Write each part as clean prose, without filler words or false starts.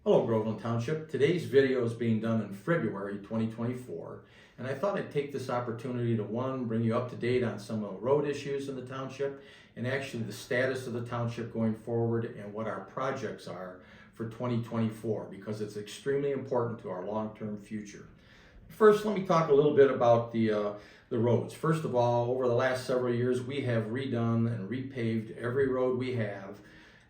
Hello, Groveland Township. Today's video is being done in February 2024, and I thought I'd take this opportunity to, one, bring you up to date on some of the road issues in the township and actually the status of the township going forward and what our projects are for 2024, because it's extremely important to our long-term future. First, let me talk a little bit about the roads. First of all, over the last several years, we have redone and repaved every road we have,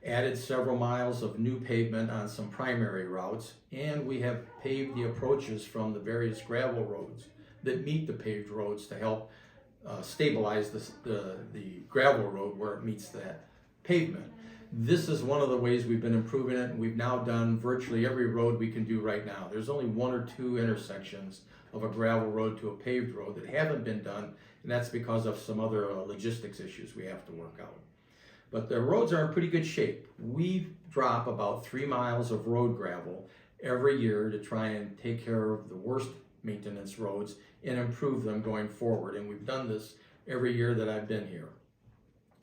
added several miles of new pavement on some primary routes, and we have paved the approaches from the various gravel roads that meet the paved roads to help stabilize the gravel road where it meets that pavement. This is one of the ways we've been improving it, and we've now done virtually every road we can do right now. There's only one or two intersections of a gravel road to a paved road that haven't been done, and that's because of some other logistics issues we have to work out. But the roads are in pretty good shape. We drop about 3 miles of road gravel every year to try and take care of the worst maintenance roads and improve them going forward. And we've done this every year that I've been here.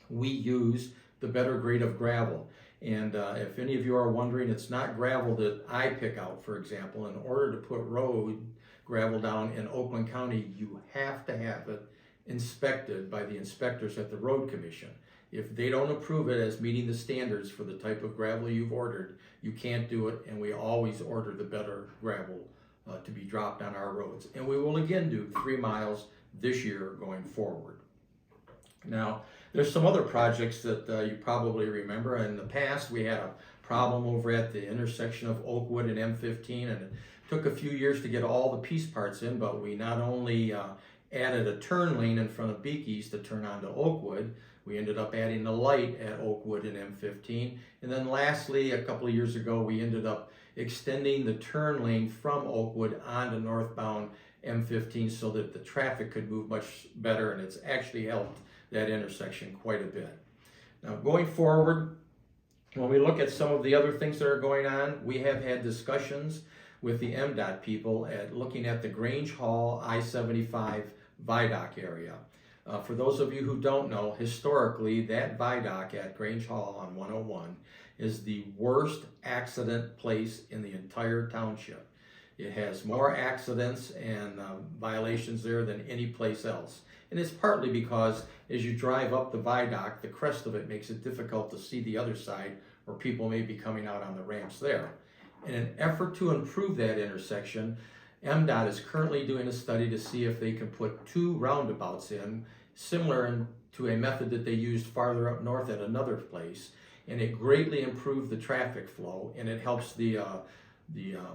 We use the better grade of gravel. And if any of you are wondering, it's not gravel that I pick out, for example. In order to put road gravel down in Oakland County, you have to have it inspected by the inspectors at the Road Commission. If they don't approve it as meeting the standards for the type of gravel you've ordered, you can't do it, and we always order the better gravel to be dropped on our roads. And we will again do 3 miles this year going forward. Now, there's some other projects that you probably remember. In the past, we had a problem over at the intersection of Oakwood and M15, and it took a few years to get all the piece parts in, but we not only added a turn lane in front of Beekys to turn onto Oakwood, we ended up adding the light at Oakwood and M15. And then lastly, a couple of years ago, we ended up extending the turn lane from Oakwood onto northbound M15 so that the traffic could move much better, and it's actually helped that intersection quite a bit. Now, going forward, when we look at some of the other things that are going on, we have had discussions with the MDOT people at looking at the Grange Hall I-75 viaduct area. For those of you who don't know, historically, that viaduct at Grange Hall on 101 is the worst accident place in the entire township. It has more accidents and violations there than any place else. And it's partly because as you drive up the viaduct, the crest of it makes it difficult to see the other side, or people may be coming out on the ramps there. In an effort to improve that intersection, MDOT is currently doing a study to see if they can put 2 roundabouts in, similar to a method that they used farther up north at another place, and it greatly improved the traffic flow, and it helps the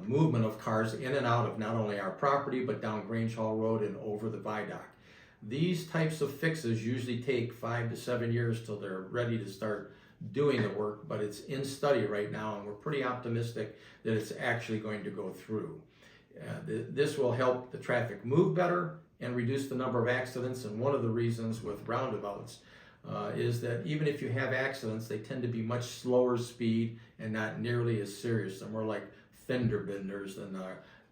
movement of cars in and out of not only our property but down Grange Hall Road and over the viaduct. These types of fixes usually take 5 to 7 years till they're ready to start doing the work, but it's in study right now, and we're pretty optimistic that it's actually going to go through. This will help the traffic move better and reduce the number of accidents. And one of the reasons with roundabouts is that even if you have accidents, they tend to be much slower speed and not nearly as serious. They're more like fender benders than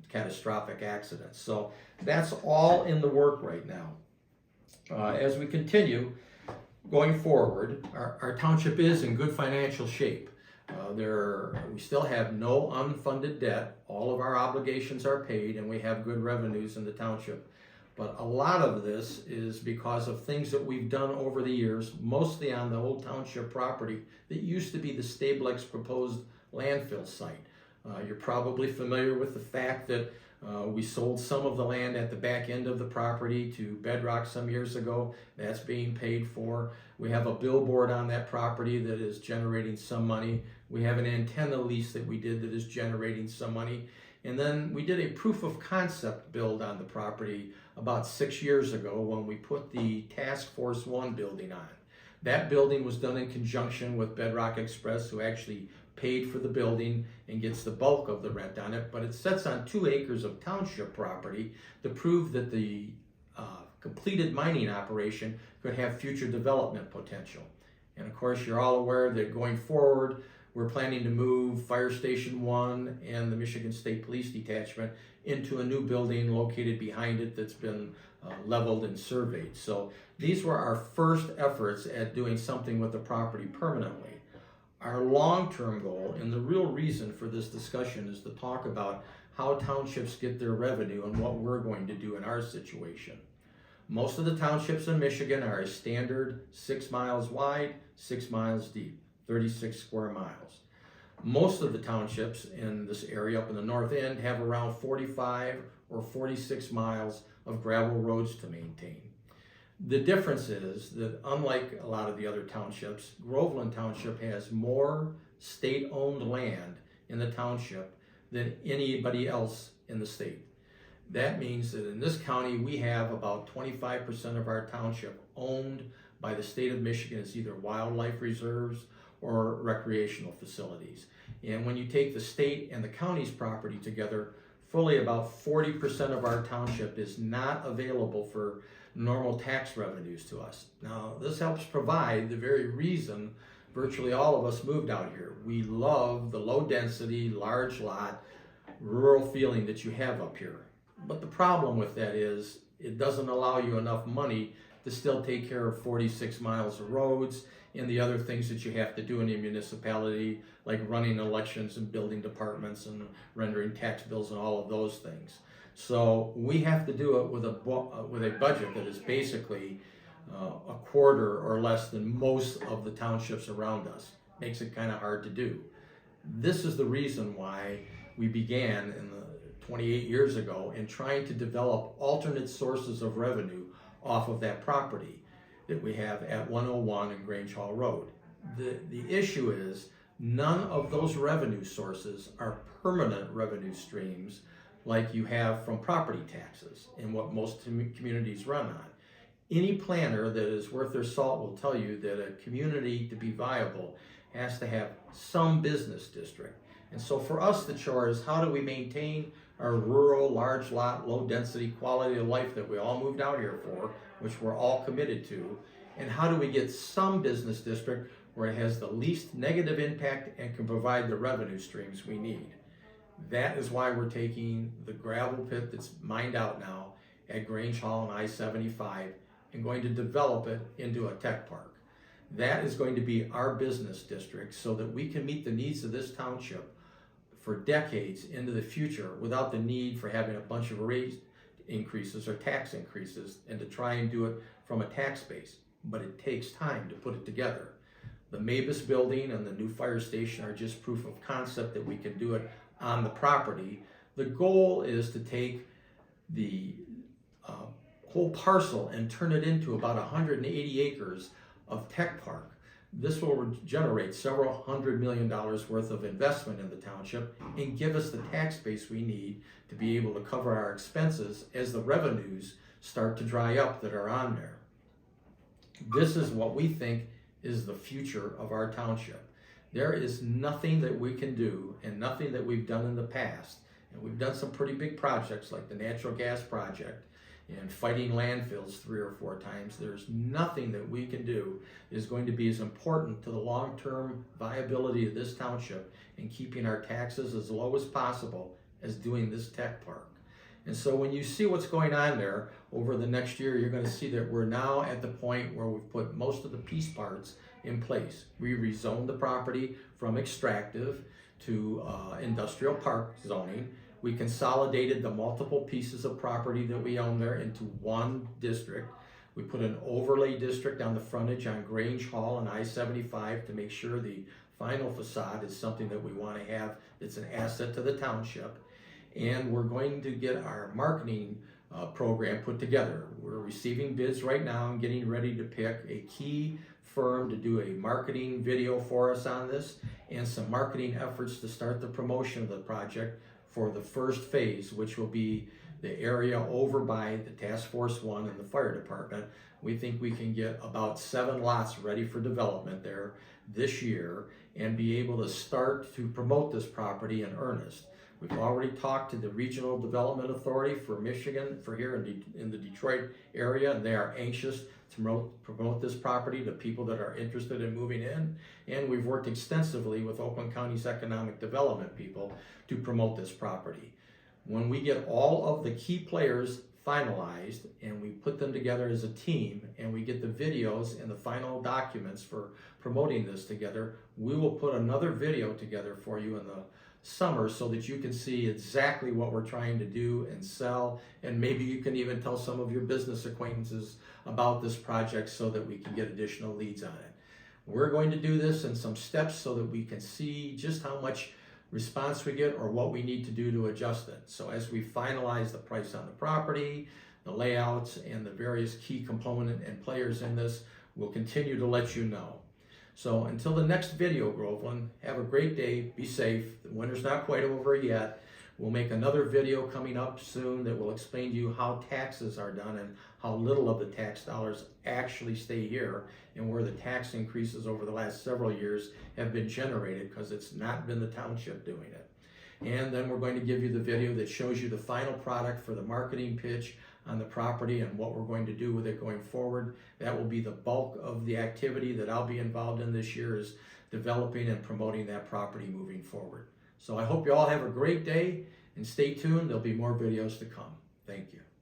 catastrophic accidents. So that's all in the work right now. As we continue going forward, our township is in good financial shape. We still have no unfunded debt. All of our obligations are paid, and we have good revenues in the township. But a lot of this is because of things that we've done over the years, mostly on the old township property that used to be the Stablex proposed landfill site. You're probably familiar with the fact that we sold some of the land at the back end of the property to Bedrock some years ago. That's being paid for. We have a billboard on that property that is generating some money. We have an antenna lease that we did that is generating some money. And then we did a proof of concept build on the property about 6 years ago when we put the Task Force 1 building on. That building was done in conjunction with Bedrock Express, who actually paid for the building and gets the bulk of the rent on it, but it sits on 2 acres of township property to prove that the completed mining operation could have future development potential. And of course, you're all aware that going forward, we're planning to move Fire Station 1 and the Michigan State Police Detachment into a new building located behind it that's been leveled and surveyed. So these were our first efforts at doing something with the property permanently. Our long-term goal, and the real reason for this discussion, is to talk about how townships get their revenue and what we're going to do in our situation. Most of the townships in Michigan are a standard 6 miles wide, 6 miles deep, 36 square miles. Most of the townships in this area up in the north end have around 45 or 46 miles of gravel roads to maintain. The difference is that, unlike a lot of the other townships, Groveland Township has more state-owned land in the township than anybody else in the state. That means that in this county, we have about 25% of our township owned by the state of Michigan as either wildlife reserves or recreational facilities. And when you take the state and the county's property together, fully about 40% of our township is not available for normal tax revenues to us. Now, this helps provide the very reason virtually all of us moved out here. We love the low density, large lot, rural feeling that you have up here. But the problem with that is it doesn't allow you enough money to still take care of 46 miles of roads and the other things that you have to do in a municipality, like running elections and building departments and rendering tax bills and all of those things. So we have to do it with a budget that is basically a quarter or less than most of the townships around us. Makes it kind of hard to do. This is the reason why we began 28 years ago in trying to develop alternate sources of revenue off of that property that we have at 101 and Grange Hall Road. The issue is none of those revenue sources are permanent revenue streams like you have from property taxes and what most communities run on. Any planner that is worth their salt will tell you that a community, to be viable, has to have some business district. And so for us, the chore is how do we maintain our rural, large lot, low density quality of life that we all moved out here for, which we're all committed to, and how do we get some business district where it has the least negative impact and can provide the revenue streams we need. That is why we're taking the gravel pit that's mined out now at Grange Hall and I-75 and going to develop it into a tech park. That is going to be our business district so that we can meet the needs of this township for decades into the future without the need for having a bunch of rate increases or tax increases and to try and do it from a tax base. But it takes time to put it together. The Mavis building and the new fire station are just proof of concept that we can do it on the property. The goal is to take the whole parcel and turn it into about 180 acres of tech park. This will generate several $100 million worth of investment in the township and give us the tax base we need to be able to cover our expenses as the revenues start to dry up that are on there. This is what we think is the future of our township. There is nothing that we can do and nothing that we've done in the past. And we've done some pretty big projects like the natural gas project and fighting landfills 3 or 4 times. There's nothing that we can do that is going to be as important to the long-term viability of this township and keeping our taxes as low as possible as doing this tech park. And so when you see what's going on there over the next year, you're going to see that we're now at the point where we've put most of the piece parts in place. We rezoned the property from extractive to industrial park zoning. We consolidated the multiple pieces of property that we own there into one district. We put an overlay district on the frontage on Grange Hall and I-75 to make sure the final facade is something that we want to have that's an asset to the township. And we're going to get our marketing program put together. We're receiving bids right now and getting ready to pick a key firm to do a marketing video for us on this and some marketing efforts to start the promotion of the project for the first phase, which will be the area over by the Task Force 1 and the fire department. We think we can get about 7 lots ready for development there this year and be able to start to promote this property in earnest. We've already talked to the Regional Development Authority for Michigan, for here in the Detroit area, and they are anxious to promote this property to people that are interested in moving in. And we've worked extensively with Oakland County's economic development people to promote this property. When we get all of the key players finalized and we put them together as a team and we get the videos and the final documents for promoting this together, we will put another video together for you in the summer so that you can see exactly what we're trying to do and sell, and maybe you can even tell some of your business acquaintances about this project so that we can get additional leads on it. We're going to do this in some steps so that we can see just how much response we get or what we need to do to adjust it. So as we finalize the price on the property, the layouts, and the various key component and players in this, we'll continue to let you know. So until the next video, Groveland, have a great day, be safe. The winter's not quite over yet. We'll make another video coming up soon that will explain to you how taxes are done and how little of the tax dollars actually stay here and where the tax increases over the last several years have been generated because it's not been the township doing it. And then we're going to give you the video that shows you the final product for the marketing pitch on the property and what we're going to do with it going forward. That will be the bulk of the activity that I'll be involved in this year, is developing and promoting that property moving forward. So I hope you all have a great day and stay tuned. There'll be more videos to come. Thank you.